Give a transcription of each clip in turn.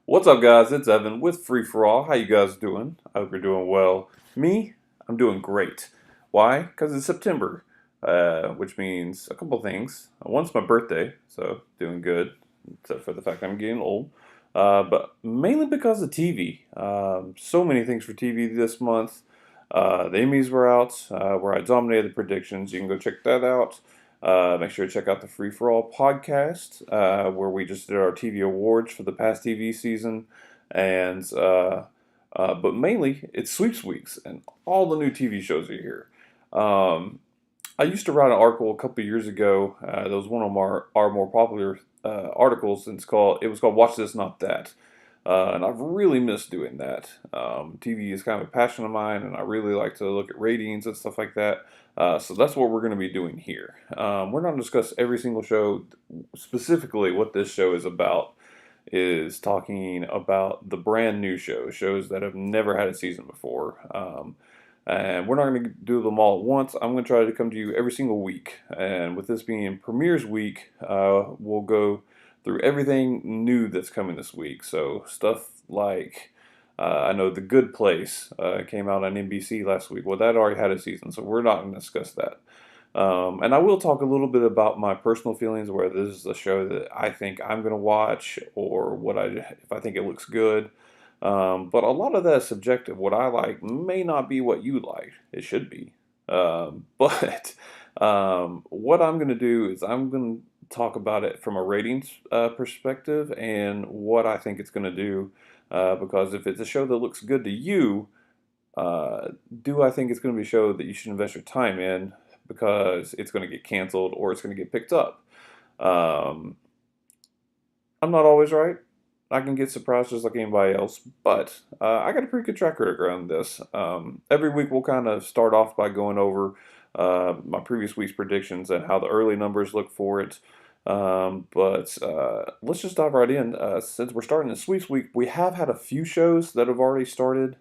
What's up, guys? It's Evan with Free For All. How you guys doing? I hope you're doing well. Me, I'm doing great. Why? Because it's September, which means a couple things. One's my birthday, so doing good, except for the fact I'm getting old. But mainly because of TV. So many things for TV this month. The Emmys were out, where I dominated the predictions. You can go check that out. Make sure to check out the Free For All podcast, where we just did our TV awards for the past TV season, and but mainly it's sweeps weeks, and all the new TV shows are here. Um, I used to write an article a couple years ago. That was one of our more popular articles, and it was called "Watch This, Not That." And I've really missed doing that. TV is kind of a passion of mine, and I really like to look at ratings and stuff like that. So that's what we're going to be doing here. We're not going to discuss every single show. Specifically, what this show is about is talking about the brand new shows that have never had a season before. And we're not going to do them all at once. I'm going to try to come to you every single week. And with this being Premieres Week, we'll go through everything new that's coming this week. So stuff like I know The Good Place came out on NBC last week. Well, that already had a season, so we're not going to discuss that. And I will talk a little bit about my personal feelings, whether this is a show that I think I'm going to watch or if I think it looks good. But a lot of that is subjective. What I like may not be what you like. It should be. But what I'm going to do is I'm going to talk about it from a ratings perspective and what I think it's going to do. Because if it's a show that looks good to you, do I think it's going to be a show that you should invest your time in because it's going to get canceled or it's going to get picked up? Um, I'm not always right. I can get surprised just like anybody else, but I got a pretty good track record around this. Every week we'll kind of start off by going over my previous week's predictions and how the early numbers look for it. But let's just dive right in. Since we're starting the sweeps week, we have had a few shows that have already started.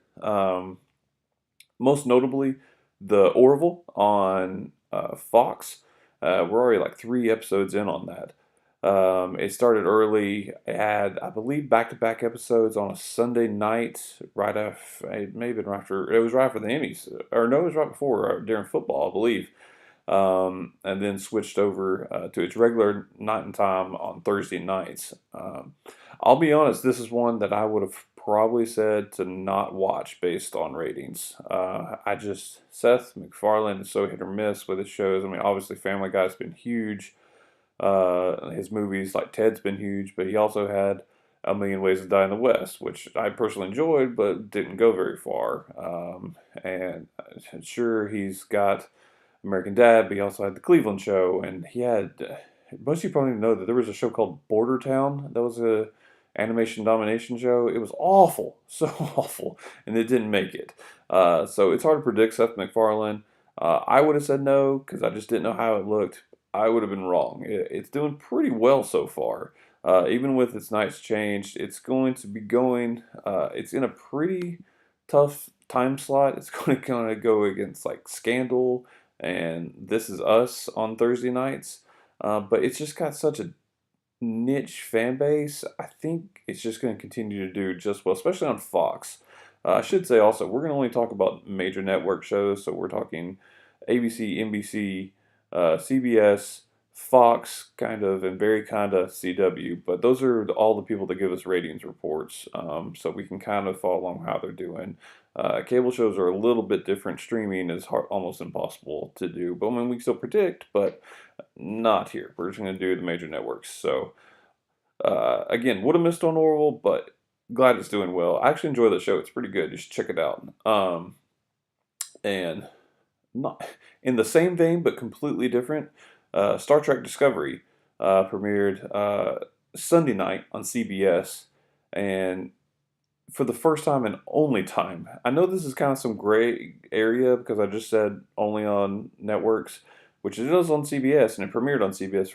Most notably, the Orville on Fox. We're already like 3 episodes in on that. It started early. It had, I believe, back-to-back episodes on a Sunday night, right after, it may have been right after, it was right after the Emmys, or no, it was right before, during football, I believe. And then switched over to its regular night and time on Thursday nights. I'll be honest, this is one that I would have probably said to not watch based on ratings. Seth MacFarlane is so hit or miss with his shows. I mean, obviously, Family Guy's been huge. His movies like Ted's been huge, but he also had A Million Ways to Die in the West, which I personally enjoyed, but didn't go very far. And sure, he's got American Dad, but he also had the Cleveland Show, and he had. Most of you probably know that there was a show called Border Town. That was a animation domination show. It was awful, so awful, and it didn't make it. So it's hard to predict Seth MacFarlane. I would have said no because I just didn't know how it looked. I would have been wrong. It's doing pretty well so far. Even with its nights changed, it's going to be going. It's in a pretty tough time slot. It's going to kind of go against like Scandal and This Is Us on Thursday nights. But it's just got such a niche fan base. I think it's just going to continue to do just well, especially on Fox. I should say also, we're going to only talk about major network shows. So we're talking ABC, NBC, CBS, Fox, kind of, and very kind of CW. But those are all the people that give us ratings reports, so we can kind of follow along how they're doing. Cable shows are a little bit different. Streaming is almost impossible to do, but I mean, we can still predict, but not here. We're just going to do the major networks. So, again, would have missed on Orville, but glad it's doing well. I actually enjoy the show. It's pretty good. You should check it out. And not in the same vein, but completely different. Star Trek Discovery premiered Sunday night on CBS, and for the first time and only time, I know this is kind of some gray area because I just said only on networks, which it is on CBS, and it premiered on CBS.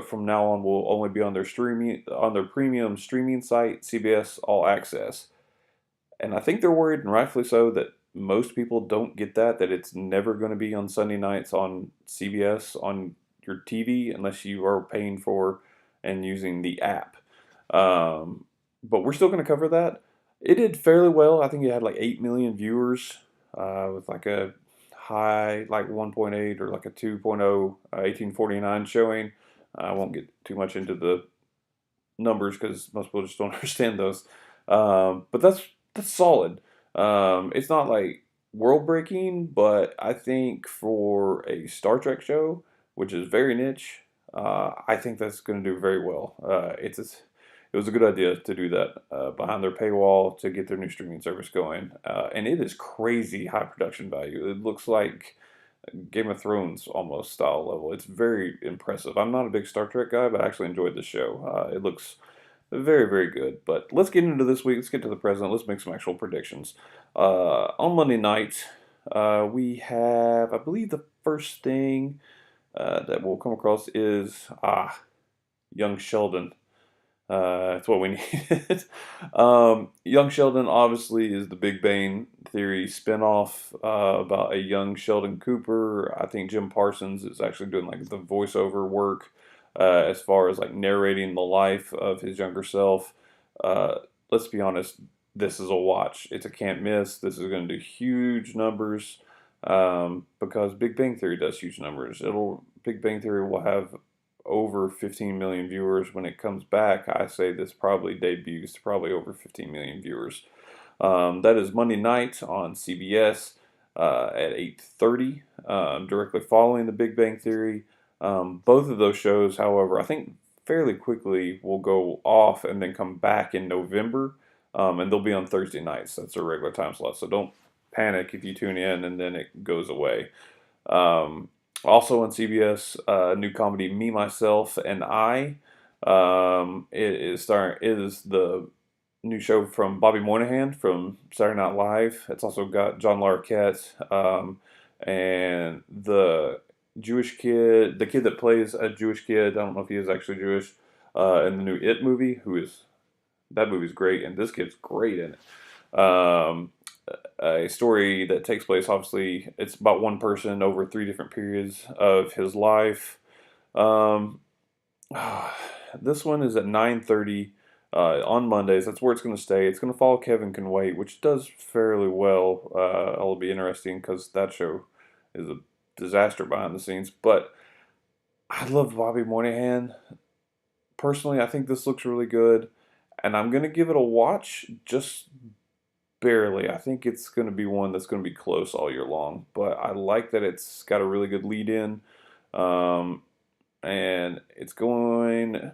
From now on, will only be on their premium streaming site, CBS All Access. And I think they're worried, and rightfully so, that most people don't get that it's never going to be on Sunday nights on CBS on your TV unless you are paying for and using the app. Um, but we're still going to cover that. It did fairly well. I think it had like 8 million viewers with like a high, like 1.8 or like a 2.0 1849 showing. I won't get too much into the numbers because most people just don't understand those. But that's solid. It's not like world breaking, but I think for a Star Trek show, which is very niche, I think that's going to do very well. It was a good idea to do that behind their paywall to get their new streaming service going, and it is crazy high production value. It looks like Game of Thrones almost style level. It's very impressive. I'm not a big Star Trek guy, but I actually enjoyed the show. It looks very, very good. But let's get into this week. Let's get to the present. Let's make some actual predictions. On Monday night, we have, I believe, the first thing that we'll come across is young Sheldon. That's what we needed. Young Sheldon obviously is the Big Bang Theory spinoff about a young Sheldon Cooper. I think Jim Parsons is actually doing like the voiceover work as far as like narrating the life of his younger self. Uh, let's be honest, this is a watch. It's a can't miss. This is going to do huge numbers because Big Bang Theory does huge numbers. Big Bang Theory will have over 15 million viewers when it comes back. I say this probably debuts to probably over 15 million viewers. That is Monday night on CBS at 8:30, directly following The Big Bang Theory. Both of those shows, however, I think fairly quickly will go off and then come back in November, and they'll be on Thursday nights. That's a regular time slot, so don't panic if you tune in and then it goes away. Um, Also on CBS, new comedy Me, Myself, and I. It is the new show from Bobby Moynihan from Saturday Night Live. It's also got John Larroquette and the Jewish kid, the kid that plays a Jewish kid. I don't know if he is actually Jewish. In the new It movie, that movie's great, and this kid's great in it. A story that takes place, obviously, it's about one person over three different periods of his life. Um, this one is at 9:30 on Mondays. That's where it's going to stay. It's going to follow Kevin Can Wait, which does fairly well. It'll be interesting because that show is a disaster behind the scenes. But I love Bobby Moynihan. Personally, I think this looks really good, and I'm going to give it a watch just barely. I think it's going to be one that's going to be close all year long. But I like that it's got a really good lead in. Um, and it's going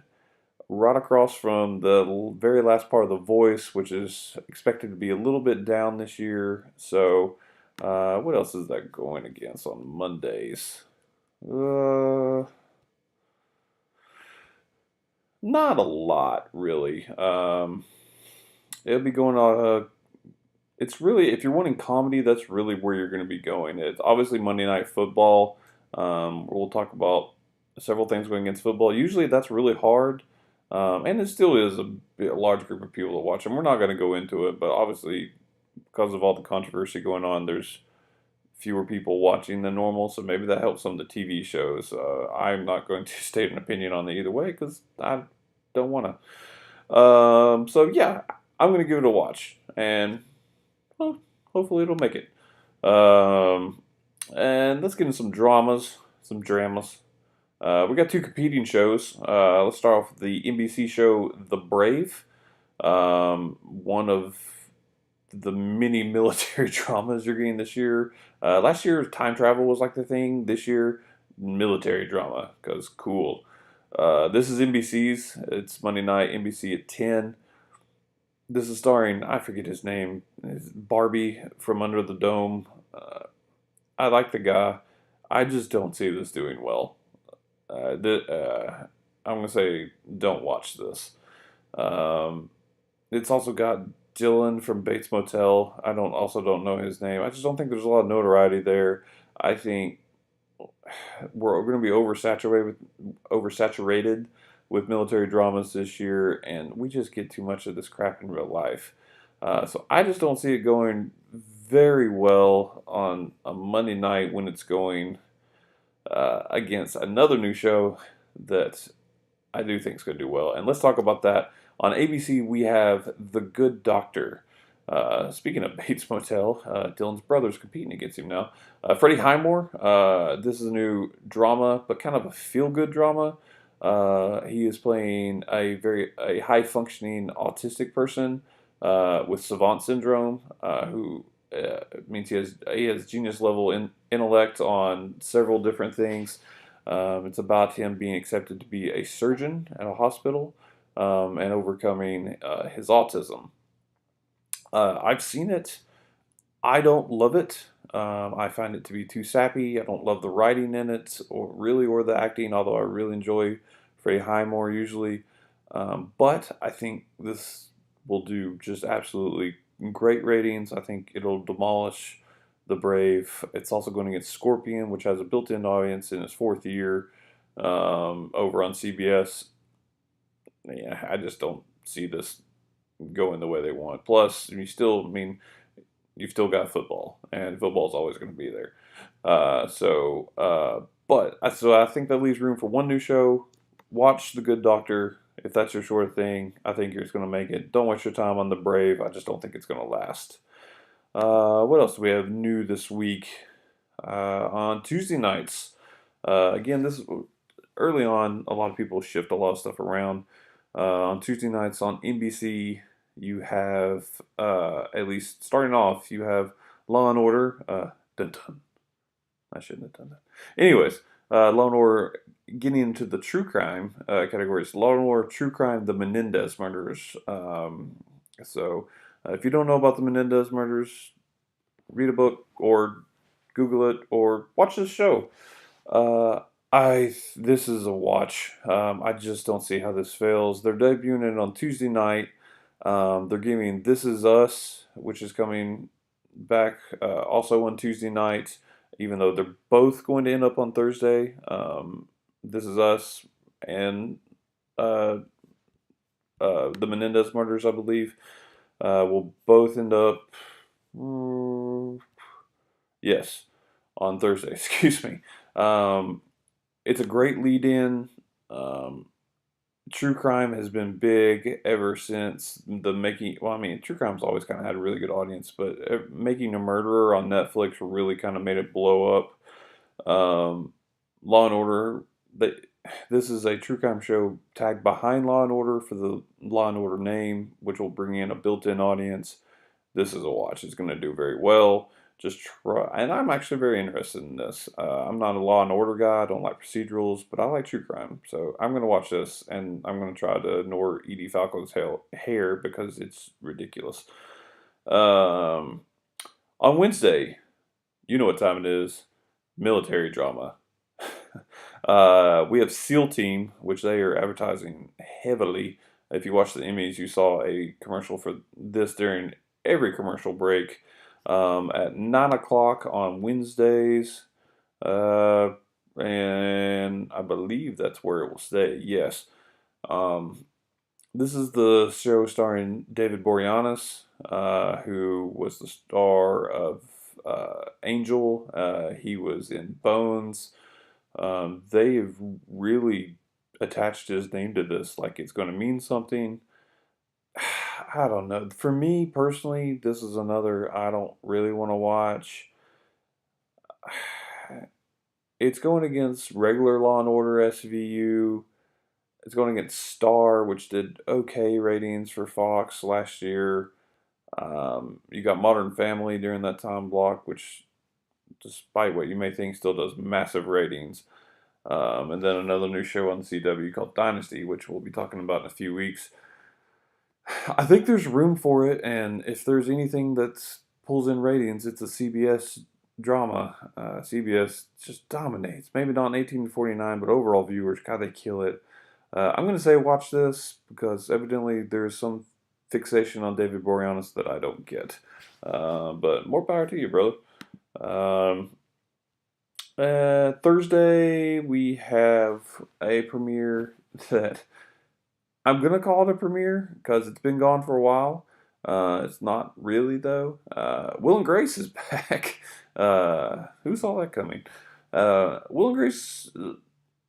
right across from the very last part of The Voice, which is expected to be a little bit down this year. So, what else is that going against on Mondays? Uh, Not a lot, really. It'll be going on. It's really, if you're wanting comedy, that's really where you're going to be going. It's obviously Monday Night Football. We'll talk about several things going against football. Usually that's really hard, and it still is a large group of people to watch. And we're not going to go into it, but obviously because of all the controversy going on, there's fewer people watching than normal. So maybe that helps some of the TV shows. I'm not going to state an opinion on it either way because I don't want to. So yeah, I'm going to give it a watch, and well, hopefully it'll make it. Um, and let's get into some dramas, some dramas. We got two competing shows. Let's start off with the NBC show The Brave, one of the many military dramas you're getting this year. Last year, time travel was like the thing. This year, military drama, because cool. This is NBC's. It's Monday night, NBC at 10. This is starring, I forget his name, it's Barbie from Under the Dome. I like the guy. I just don't see this doing well. I'm going to say don't watch this. Um, it's also got Dylan from Bates Motel. I don't know his name. I just don't think there's a lot of notoriety there. I think we're going to be oversaturated with military dramas this year, and we just get too much of this crap in real life. So I just don't see it going very well on a Monday night when it's going against another new show that I do think is going to do well. And let's talk about that. On ABC, we have The Good Doctor. Speaking of Bates Motel, Dylan's brother's competing against him now. Freddie Highmore. This is a new drama, but kind of a feel-good drama. He is playing a high functioning autistic person with savant syndrome, who means he has genius level intellect on several different things. It's about him being accepted to be a surgeon at a hospital, and overcoming his autism. I've seen it. I don't love it. I find it to be too sappy. I don't love the writing in it, or the acting. Although I really enjoy Freddie Highmore usually, but I think this will do just absolutely great ratings. I think it'll demolish The Brave. It's also going against Scorpion, which has a built-in audience in its fourth year, over on CBS. Yeah, I just don't see this going the way they want. Plus, you've still got football, and football's always going to be there. So I think that leaves room for one new show. Watch The Good Doctor if that's your sort of thing. I think you're just going to make it. Don't waste your time on The Brave. I just don't think it's going to last. What else do we have new this week? On Tuesday nights, again, this is early on. A lot of people shift a lot of stuff around. On Tuesday nights on NBC, you have, at least starting off, you have Law and Order. Dun dun. I shouldn't have done that. Anyways, Law and Order, getting into the true crime categories. Law and Order, True Crime, The Menendez Murders. If you don't know about the Menendez murders, read a book or Google it or watch this show. This is a watch. I just don't see how this fails. They're debuting it on Tuesday night. They're giving This Is Us, which is coming back also on Tuesday night, even though they're both going to end up on Thursday. This Is Us and the Menendez murders, I believe, will both end up, yes, on Thursday. Excuse me. It's a great lead-in. True crime has been big ever since the making. Well, I mean, true crime's always kind of had a really good audience, but Making a Murderer on Netflix really kind of made it blow up. Law and Order. This is a true crime show tagged behind Law and Order for the Law and Order name, which will bring in a built-in audience. This is a watch. It's going to do very well. Just try, and I'm actually very interested in this. I'm not a Law and Order guy. I don't like procedurals, but I like true crime. So I'm going to watch this, and I'm going to try to ignore Edie Falco's hair because it's ridiculous. On Wednesday, you know what time it is. Military drama. We have SEAL Team, which they are advertising heavily. If you watch the Emmys, you saw a commercial for this during every commercial break. At 9 o'clock on Wednesdays. And I believe that's where it will stay. Yes. This is the show starring David Boreanaz, who was the star of Angel. He was in Bones. They have really attached his name to this like it's going to mean something. I don't know. For me personally, this is another I don't really want to watch. It's going against regular Law and Order SVU. It's going against Star, which did okay ratings for Fox last year. You got Modern Family during that time block, which, despite what you may think, still does massive ratings. And then another new show on CW called Dynasty, which we'll be talking about in a few weeks. I think there's room for it, and if there's anything that pulls in ratings, it's a CBS drama. CBS just dominates. Maybe not in 18 to 49, but overall viewers, God, they kill it. I'm going to say watch this because evidently there's some fixation on David Boreanaz that I don't get. But more power to you, brother. Thursday, we have a premiere that I'm going to call it a premiere because it's been gone for a while. It's not really, though. Will and Grace is back. Who saw that coming? Will and Grace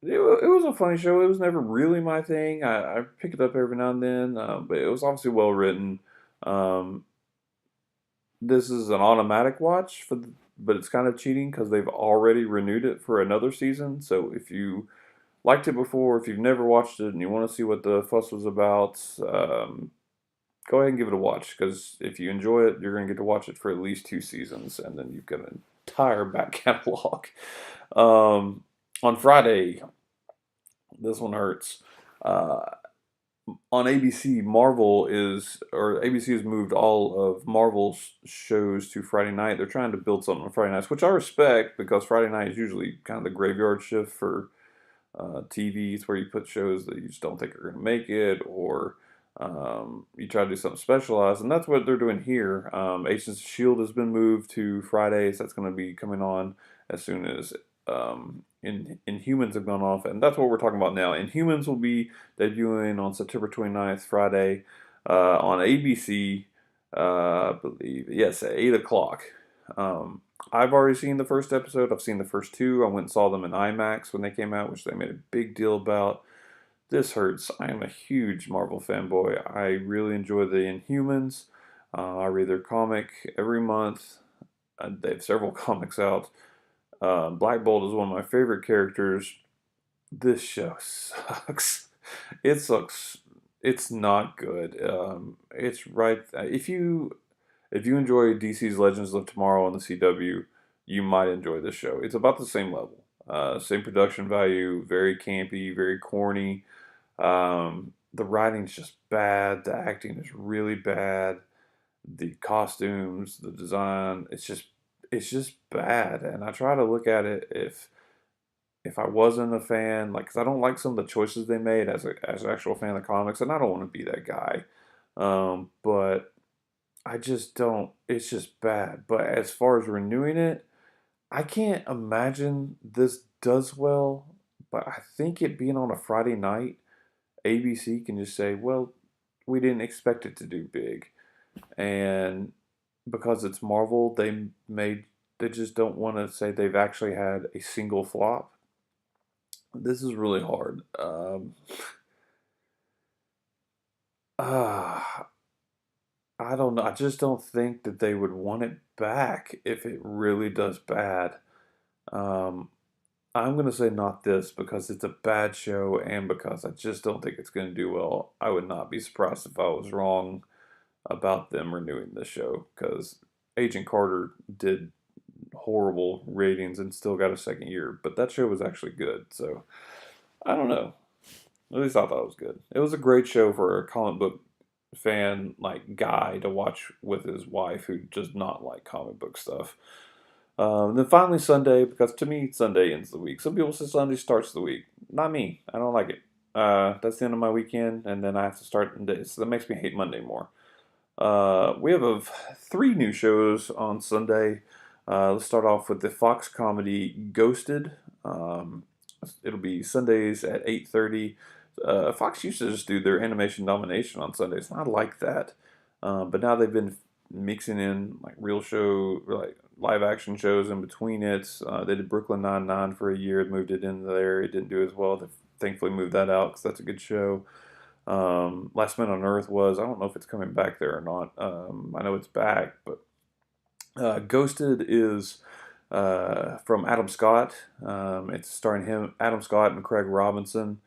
it was a funny show. It was never really my thing. I pick it up every now and then, but it was obviously well written. Um, this is an automatic watch but it's kind of cheating because they've already renewed it for another season. So if you liked it before, if you've never watched it and you want to see what the fuss was about, go ahead and give it a watch because if you enjoy it, you're going to get to watch it for at least 2 seasons, and then you've got an entire back catalog. Um, on Friday, this one hurts. Uh, on ABC, ABC has moved all of Marvel's shows to Friday night. They're trying to build something on Friday nights, which I respect because Friday night is usually kind of the graveyard shift for TVs where you put shows that you just don't think are going to make it, or you try to do something specialized, and that's what they're doing here. Agents of Shield has been moved to Fridays. That's going to be coming on as soon as Inhumans have gone off, and that's what we're talking about now. Inhumans will be debuting on September 29th, Friday, on ABC. I believe yes, at 8 o'clock. Um, I've already seen the first episode. I've seen the first two. I went and saw them in IMAX when they came out, which they made a big deal about. This hurts. I am a huge Marvel fanboy. I really enjoy the Inhumans. I read their comic every month. They have several comics out. Black Bolt is one of my favorite characters. This show sucks. It sucks. It's not good. It's right. If you enjoy DC's Legends of Tomorrow on the CW, you might enjoy this show. It's about the same level, same production value, very campy, very corny. The writing's just bad. The acting is really bad. The costumes, the design, it's just bad. And I try to look at it if I wasn't a fan, like, 'cause I don't like some of the choices they made as an actual fan of the comics, and I don't want to be that guy. But I just don't. It's just bad. But as far as renewing it, I can't imagine this does well. But I think it being on a Friday night, ABC can just say, well, we didn't expect it to do big. And because it's Marvel, they just don't want to say they've actually had a single flop. This is really hard. Uh, I don't know. I just don't think that they would want it back if it really does bad. Um, I'm gonna say not this because it's a bad show and because I just don't think it's gonna do well. I would not be surprised if I was wrong about them renewing this show because Agent Carter did horrible ratings and still got a second year, but that show was actually good. So I don't know. At least I thought it was good. It was a great show for a comic book fan like guy to watch with his wife who does not like comic book stuff. Then finally Sunday, because to me Sunday ends the week. Some people say Sunday starts the week. Not me. I don't like it. That's the end of my weekend, and then I have to start the day. So that makes me hate Monday more. We have three new shows on Sunday. Let's start off with the Fox comedy Ghosted. It'll be Sundays at 8:30. Fox used to just do their animation domination on Sundays, and I like that. But now they've been mixing in like real show, like live action shows in between it. They did Brooklyn Nine-Nine for a year, moved it in there. It didn't do as well. They thankfully moved that out because that's a good show. Last Man on Earth was. I don't know if it's coming back there or not. I know it's back, but Ghosted is from Adam Scott. It's starring Adam Scott, and Craig Robinson.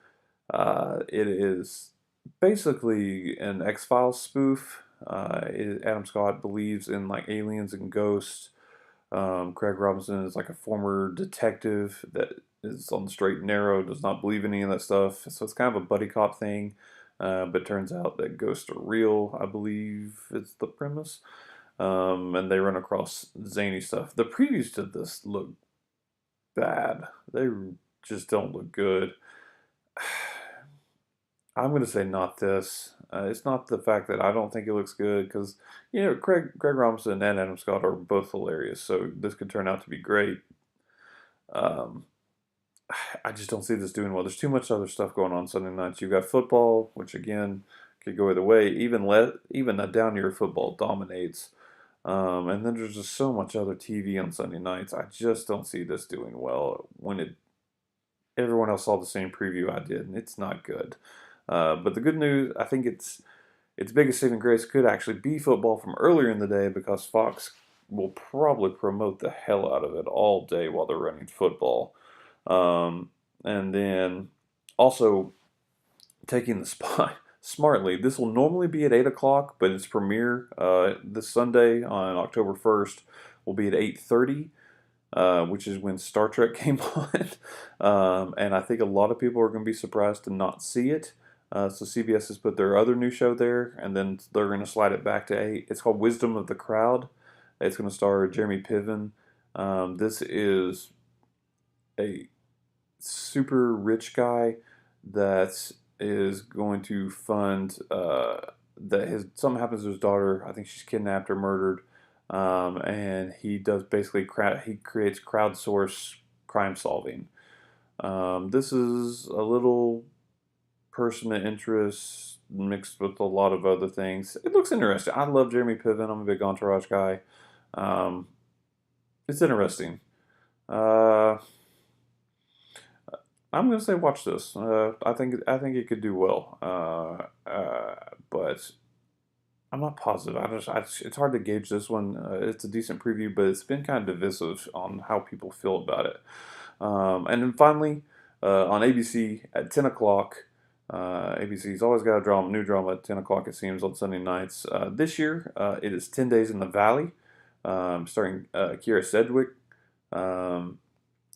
It is basically an X Files spoof. Adam Scott believes in like aliens and ghosts. Craig Robinson is like a former detective that is on the straight and narrow, does not believe in any of that stuff. So it's kind of a buddy cop thing. But turns out that ghosts are real, I believe is the premise. And they run across zany stuff. The previews to this look bad. They just don't look good. I'm going to say not this. It's not the fact that I don't think it looks good because, Craig Robinson and Adam Scott are both hilarious. So this could turn out to be great. Um, I just don't see this doing well. There's too much other stuff going on Sunday nights. You've got football, which again could go either way. Even a down year football dominates. And then there's just so much other TV on Sunday nights. I just don't see this doing well when it everyone else saw the same preview I did, and it's not good. But the good news, I think its biggest saving grace could actually be football from earlier in the day because Fox will probably promote the hell out of it all day while they're running football. Um, and then also taking the spot smartly. This will normally be at 8 o'clock, but its premiere this Sunday on October 1st will be at 8:30. Which is when Star Trek came on. And I think a lot of people are going to be surprised to not see it. So CBS has put their other new show there, and then they're going to slide it back to 8. It's called Wisdom of the Crowd. It's going to star Jeremy Piven. This is a super rich guy that is going to fund that his something happens to his daughter. I think she's kidnapped or murdered, and he does basically he creates crowdsource crime solving. This is a little person of interest mixed with a lot of other things. It looks interesting. I love Jeremy Piven. I'm a big Entourage guy. Um, it's interesting. Uh, I'm gonna say watch this. I think it could do well. But I'm not positive. It's hard to gauge this one. It's a decent preview, but it's been kind of divisive on how people feel about it. And then finally, on ABC at 10 o'clock, ABC's always got a new drama at 10 o'clock, it seems, on Sunday nights. This year, it is 10 Days in the Valley, starring Kira Sedgwick. Um,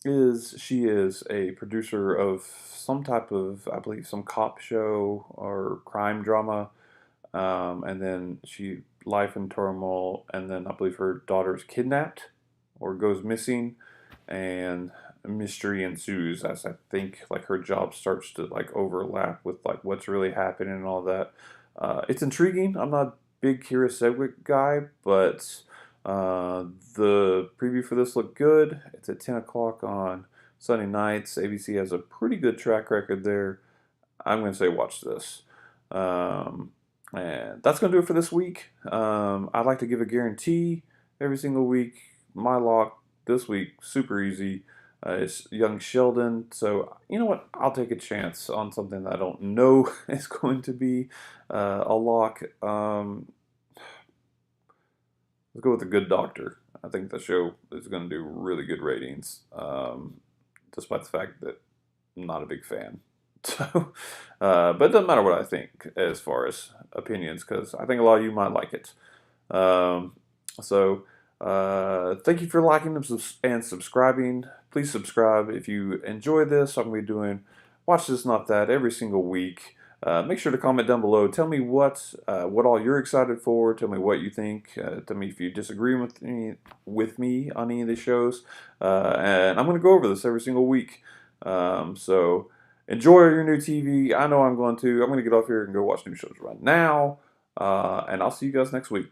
she is a producer of some type of, I believe, some cop show or crime drama, and then she life in turmoil, and then I believe her daughter's kidnapped or goes missing, and mystery ensues as I think like her job starts to like overlap with like what's really happening and all that. It's intriguing. I'm not a big Kira Sedgwick guy, but the preview for this looked good. It's at 10 o'clock on Sunday nights. ABC has a pretty good track record there. I'm going to say watch this. And that's going to do it for this week. I'd like to give a guarantee every single week. My lock this week, super easy. It's young Sheldon. So, you know what? I'll take a chance on something that I don't know is going to be a lock. Let's go with The Good Doctor. I think the show is going to do really good ratings, despite the fact that I'm not a big fan. So, but it doesn't matter what I think as far as opinions, because I think a lot of you might like it. Um, thank you for liking and subscribing. Please subscribe if you enjoy this. I'm going to be doing Watch This, Not That every single week. Make sure to comment down below. Tell me what all you're excited for. Tell me what you think. Tell me if you disagree with me on any of the shows. And I'm going to go over this every single week. So enjoy your new TV. I know I'm going to. I'm going to get off here and go watch new shows right now. And I'll see you guys next week.